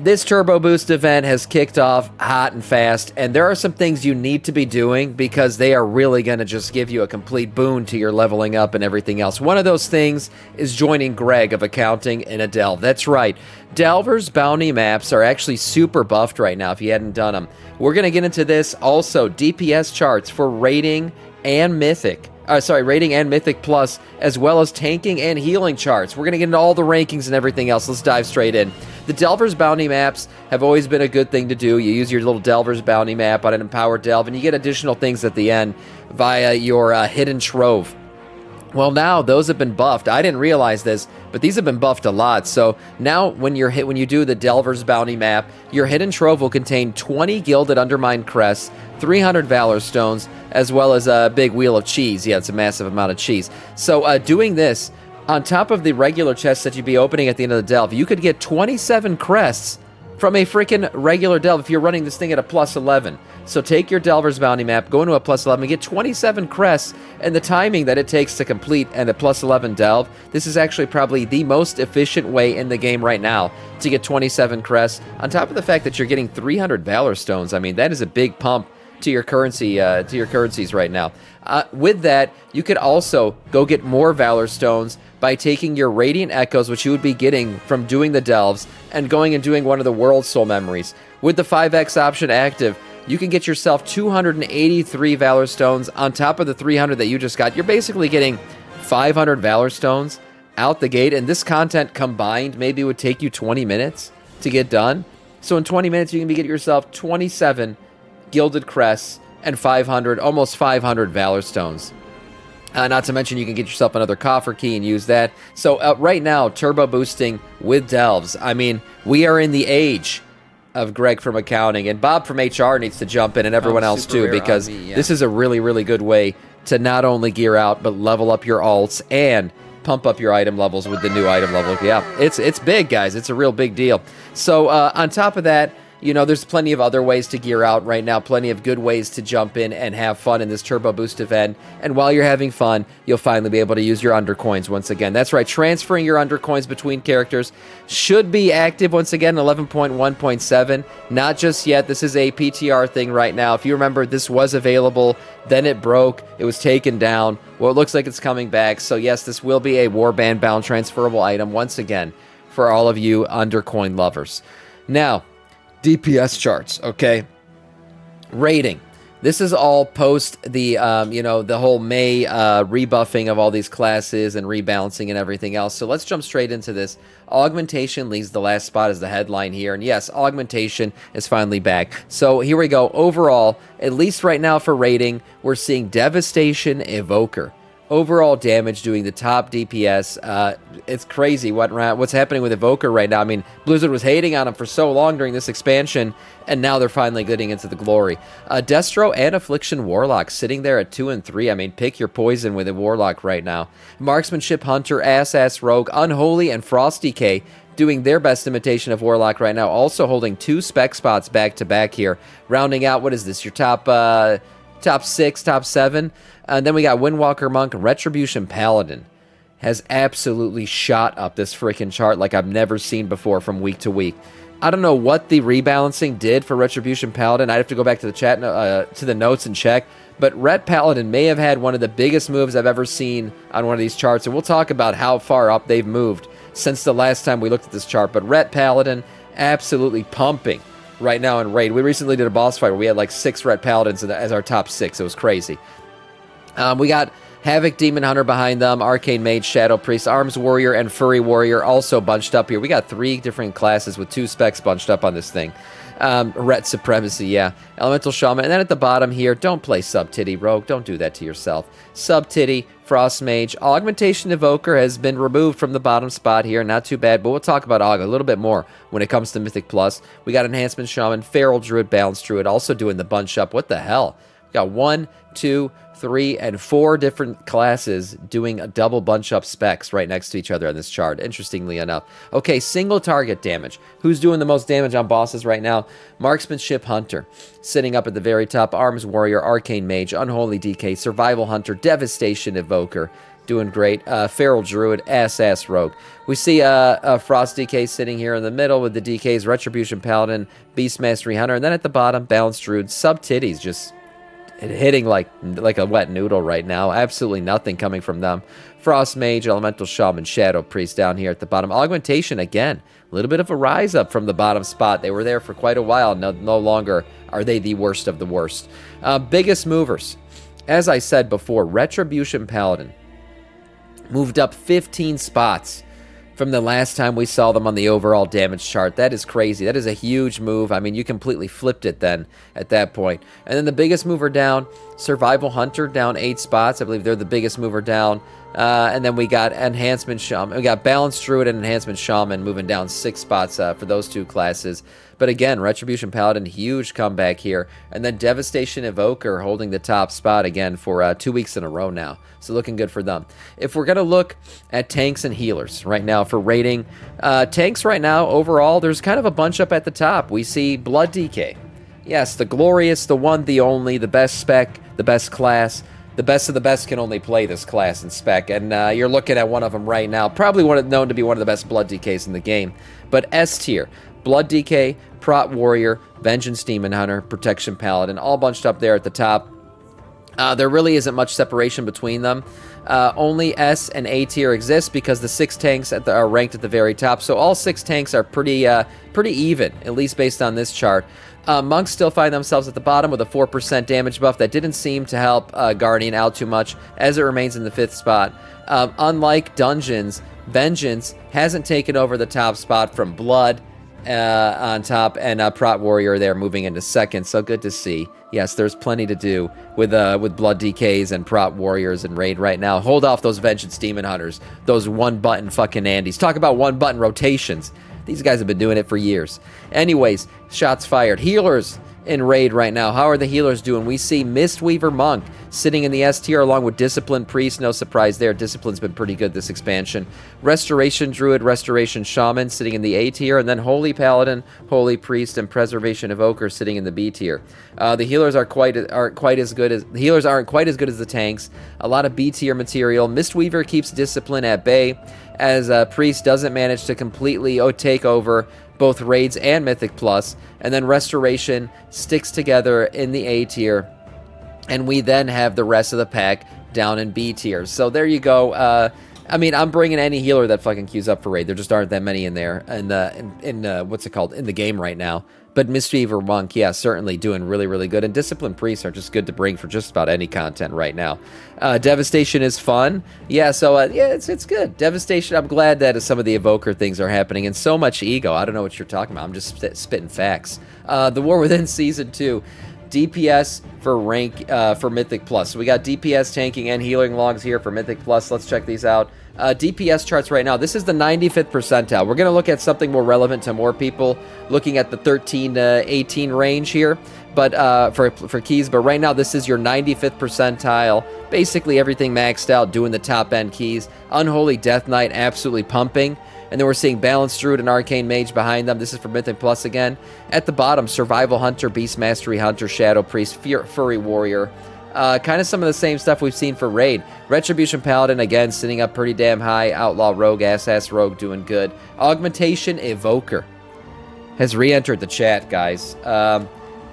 This Turbo Boost event has kicked off hot and fast, and there are some things you need to be doing because they are really going to just give you a complete boon to your leveling up and everything else. One of those things is joining Greg of Accounting in a Delve. That's right. Delver's bounty maps are actually super buffed right now if you hadn't done them. We're going to get into this. Also, DPS charts for rating and Mythic. Rating and Mythic Plus, as well as tanking and healing charts. We're going to get into all the rankings and everything else. Let's dive straight in. The Delver's Bounty maps have always been a good thing to do. You use your little Delver's Bounty map on an Empowered Delve, and you get additional things at the end via your Hidden Trove. Well, now those have been buffed. I didn't realize this, but these have been buffed a lot. So now when you do the Delver's Bounty map, your Hidden Trove will contain 20 Gilded Undermined Crests, 300 Valor Stones, as well as a big wheel of cheese. Yeah, it's a massive amount of cheese. So doing this, on top of the regular chests that you'd be opening at the end of the Delve, you could get 27 crests from a freaking regular Delve if you're running this thing at a plus 11. So take your Delver's Bounty map, go into a plus 11, get 27 crests, and the timing that it takes to complete and a plus 11 Delve, this is actually probably the most efficient way in the game right now to get 27 crests. On top of the fact that you're getting 300 Valor Stones, I mean, that is a big pump to your currency, to your currencies right now. With that, you could also go get more Valor Stones by taking your Radiant Echoes, which you would be getting from doing the Delves, and going and doing one of the World Soul Memories. With the 5x option active, you can get yourself 283 Valor Stones on top of the 300 that you just got. You're basically getting 500 Valor Stones out the gate, and this content combined maybe would take you 20 minutes to get done. So in 20 minutes, you can get yourself 27 Gilded Crests and 500, almost 500 Valor Stones. Not to mention you can get yourself another coffer key and use that. So right now, turbo boosting with Delves. I mean, we are in the age of Greg from Accounting, and Bob from HR needs to jump in, and everyone else too, because this is a really, really good way to not only gear out, but level up your alts and pump up your item levels with the new item level. Yeah, it's big, guys. It's a real big deal. So on top of that, you know, there's plenty of other ways to gear out right now, plenty of good ways to jump in and have fun in this Turbo Boost event. And while you're having fun, you'll finally be able to use your Undercoins once again. That's right, transferring your Undercoins between characters should be active once again, 11.1.7. Not just yet. This is a PTR thing right now. If you remember, this was available, then it broke, it was taken down. Well, it looks like it's coming back. So yes, this will be a Warband bound transferable item once again for all of you Undercoin lovers. Now, DPS charts, okay? Rating. This is all post the, the whole May rebuffing of all these classes and rebalancing and everything else. So let's jump straight into this. Augmentation leads the last spot as the headline here. And yes, Augmentation is finally back. So here we go. Overall, at least right now for rating, we're seeing Devastation Evoker. Overall damage doing the top DPS. It's crazy what's happening with Evoker right now. I mean, Blizzard was hating on him for so long during this expansion, and now they're finally getting into the glory. Destro and Affliction Warlock sitting there at 2 and 3. I mean, pick your poison with a Warlock right now. Marksmanship Hunter, Ass Rogue, Unholy, and Frosty K doing their best imitation of Warlock right now, also holding 2 spec spots back-to-back here. Rounding out, what is this, your top 6, top 7? And then we got Windwalker Monk. Retribution Paladin has absolutely shot up this freaking chart like I've never seen before from week to week. I don't know what the rebalancing did for Retribution Paladin. I'd have to go back to the chat, to the notes and check. But Ret Paladin may have had one of the biggest moves I've ever seen on one of these charts. And we'll talk about how far up they've moved since the last time we looked at this chart. But Ret Paladin absolutely pumping right now in raid. We recently did a boss fight where we had like 6 Ret Paladins as our top 6. It was crazy. We got Havoc Demon Hunter behind them, Arcane Mage, Shadow Priest, Arms Warrior, and Furry Warrior also bunched up here. We got 3 different classes with 2 specs bunched up on this thing. Ret Supremacy, yeah. Elemental Shaman. And then at the bottom here, don't play Sub-Titty, Rogue. Don't do that to yourself. Sub-Titty, Frost Mage. Augmentation Evoker has been removed from the bottom spot here. Not too bad, but we'll talk about Aug a little bit more when it comes to Mythic Plus. We got Enhancement Shaman, Feral Druid, Balanced Druid, also doing the bunch up. What the hell? We got 1, 2, 3, and 4 different classes doing a double bunch up specs right next to each other on this chart, interestingly enough. Okay, single target damage. Who's doing the most damage on bosses right now? Marksmanship Hunter, sitting up at the very top. Arms Warrior, Arcane Mage, Unholy DK, Survival Hunter, Devastation Evoker. doing great. Feral Druid, ass Rogue. We see Frost DK sitting here in the middle with the DKs, Retribution Paladin, Beast Mastery Hunter, and then at the bottom, Balanced Druid, Sub Titties, just hitting like a wet noodle right now. Absolutely nothing coming from them. Frost Mage, Elemental Shaman, Shadow Priest down here at the bottom. Augmentation, again, a little bit of a rise up from the bottom spot. They were there for quite a while. No longer are they the worst of the worst. Biggest movers. As I said before, Retribution Paladin moved up 15 spots from the last time we saw them on the overall damage chart. That is crazy. That is a huge move. I mean, you completely flipped it then at that point. And then the biggest mover down, Survival Hunter, down 8 spots. I believe they're the biggest mover down. And then we got Enhancement Shaman. We got Balanced Druid and Enhancement Shaman moving down 6 spots for those two classes. But again, Retribution Paladin, huge comeback here. And then Devastation Evoker holding the top spot again for 2 weeks in a row now. So looking good for them. If we're going to look at tanks and healers right now for rating, tanks right now overall, there's kind of a bunch up at the top. We see Blood DK. Yes, the glorious, the one, the only, the best spec, the best class. The best of the best can only play this class and spec, and you're looking at one of them right now. Probably known to be one of the best Blood DKs in the game. But S tier, Blood DK, Prot Warrior, Vengeance Demon Hunter, Protection Paladin, all bunched up there at the top. There really isn't much separation between them. Only S and A tier exists because the 6 tanks are ranked at the very top. So all 6 tanks are pretty even, at least based on this chart. Monks still find themselves at the bottom with a 4% damage buff. That didn't seem to help Guardian out too much, as it remains in the 5th spot. Unlike Dungeons, Vengeance hasn't taken over the top spot from Blood on top, and Prot Warrior there moving into 2nd. So good to see. Yes, there's plenty to do with Blood DKs and Prot Warriors and Raid right now. Hold off those Vengeance Demon Hunters, those one-button fucking Andys. Talk about one-button rotations. These guys have been doing it for years. Anyways, shots fired. Healers in Raid right now. How are the healers doing? We see Mistweaver Monk sitting in the S tier along with Discipline Priest. No surprise there. Discipline's been pretty good this expansion. Restoration Druid, Restoration Shaman sitting in the A tier. And then Holy Paladin, Holy Priest, and Preservation Evoker sitting in the B tier. The healers aren't quite as good as the tanks. A lot of B tier material. Mistweaver keeps Discipline at bay, as Priest doesn't manage to completely take over both Raids and Mythic Plus, and then Restoration sticks together in the A tier, and we then have the rest of the pack down in B tier. So there you go. I mean, I'm bringing any healer that fucking queues up for Raid. There just aren't that many in there, in what's it called, in the game right now. But Mistweaver Monk, yeah, certainly doing really, really good. And Discipline Priests are just good to bring for just about any content right now. Devastation is fun. Yeah, so, yeah, it's good. Devastation, I'm glad that some of the Evoker things are happening. And so much ego. I don't know what you're talking about. I'm just spitting facts. The War Within Season 2. DPS for Mythic Plus. So we got DPS tanking and healing logs here for Mythic Plus. Let's check these out. DPS charts right now. This is the 95th percentile. We're going to look at something more relevant to more people, looking at the 13 to 18 range here, but for keys. But right now, this is your 95th percentile. Basically, everything maxed out, doing the top end keys. Unholy Death Knight, absolutely pumping. And then we're seeing Balanced Druid and Arcane Mage behind them. This is for Mythic Plus again. At the bottom, Survival Hunter, Beast Mastery Hunter, Shadow Priest, Furry Warrior. Kind of some of the same stuff we've seen for Raid. Retribution Paladin, again, sitting up pretty damn high. Outlaw Rogue, Ass Rogue, doing good. Augmentation Evoker has re-entered the chat, guys.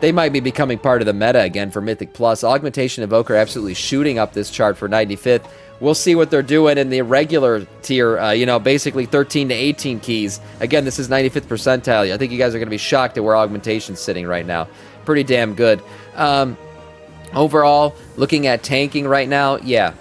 They might be becoming part of the meta again for Mythic Plus. Augmentation Evoker absolutely shooting up this chart for 95th. We'll see what they're doing in the regular tier, basically 13 to 18 keys. Again, this is 95th percentile. I think you guys are going to be shocked at where Augmentation's sitting right now. Pretty damn good. Overall, looking at tanking right now, yeah.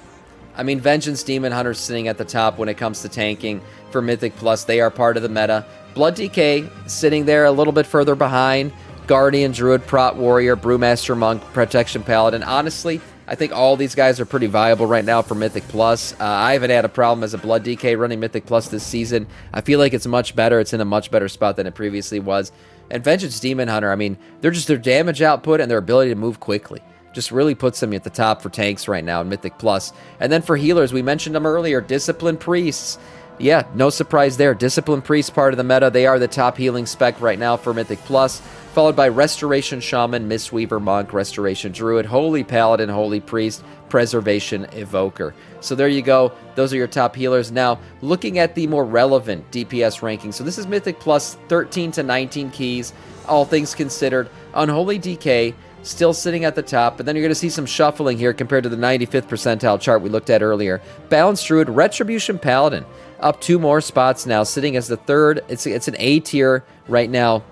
I mean, Vengeance Demon Hunter's sitting at the top when it comes to tanking for Mythic Plus. They are part of the meta. Blood DK sitting there a little bit further behind. Guardian, Druid, Prot Warrior, Brewmaster Monk, Protection Paladin. Honestly, I think all these guys are pretty viable right now for Mythic Plus. I haven't had a problem as a Blood DK running Mythic Plus this season. I feel like it's much better. It's in a much better spot than it previously was. And Vengeance Demon Hunter, I mean, their damage output and their ability to move quickly just really puts them at the top for tanks right now in Mythic Plus. And then for healers, we mentioned them earlier, Discipline Priests. Yeah, no surprise there. Discipline Priest, part of the meta. They are the top healing spec right now for Mythic Plus, followed by Restoration Shaman, Mistweaver Monk, Restoration Druid, Holy Paladin, Holy Priest, Preservation Evoker. So there you go. Those are your top healers. Now, looking at the more relevant DPS ranking. So this is Mythic Plus, 13 to 19 keys, all things considered. Unholy DK, still sitting at the top, but then you're going to see some shuffling here compared to the 95th percentile chart we looked at earlier. Balanced Druid, Retribution Paladin, up 2 more spots now, sitting as the third. It's an A tier right now,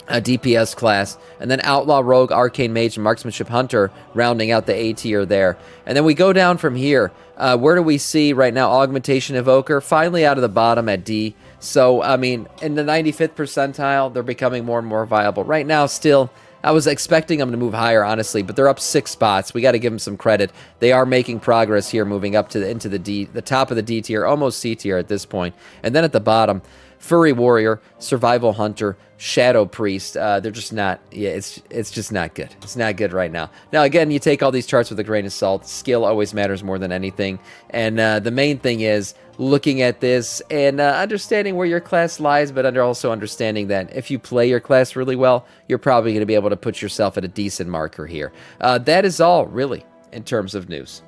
a DPS class, and then Outlaw Rogue, Arcane Mage, and Marksmanship Hunter rounding out the A tier there. And then we go down from here. Where do we see right now? Augmentation Evoker, finally out of the bottom at D. So, I mean, in the 95th percentile, they're becoming more and more viable. Right now, still, I was expecting them to move higher, honestly, but they're up 6 spots. We got to give them some credit. They are making progress here, moving up to into the top of the D tier, almost C tier at this point. And then at the bottom, Furry Warrior, Survival Hunter, Shadow Priest. They're just not, yeah, it's just not good. It's not good right now. Now, again, you take all these charts with a grain of salt. Skill always matters more than anything. And the main thing is looking at this and understanding where your class lies, but also understanding that if you play your class really well, you're probably going to be able to put yourself at a decent marker here. That is all, really, in terms of news.